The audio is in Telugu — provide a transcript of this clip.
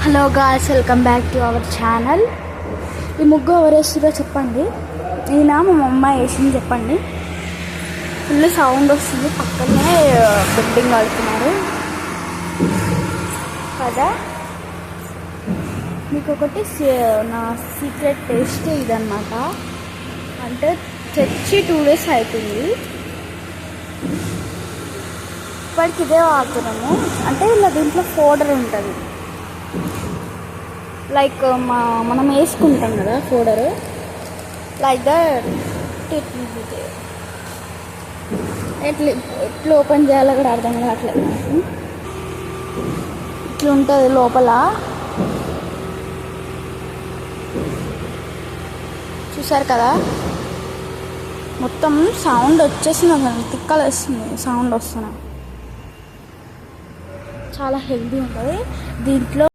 Hello guys, welcome back to our channel. ఈ ముగ్గు ఎవరు వేస్తుందో చెప్పండి. ఈయన మా అమ్మ వేసింది చెప్పండి. ఫుల్ సౌండ్ వస్తుంది, పక్కనే బిల్డింగ్ కడుతున్నారు కదా. మీకు ఒకటి నా సీక్రెట్ టేస్ట్ ఇదన్నమాట. అంటే తెచ్చి 2 days అవుతుంది, ఇప్పటికి ఇదే వాడుతున్నాము. అంటే ఇలా దీంట్లో పౌడర్ ఉంటుంది, లైక్ మనం వేసుకుంటాం కదా పౌడర్, లైక్ దట్. ఎట్లా ఓపెన్ చేయాలో కూడా అర్థం కావట్లేదు నాకు. ఇట్లా ఉంటుంది లోపల, చూసారు కదా. మొత్తం సౌండ్ వచ్చేసింది, తిక్కలు వస్తుంది సౌండ్ వస్తున్నా. చాలా హెల్దీ ఉంటుంది దీంట్లో.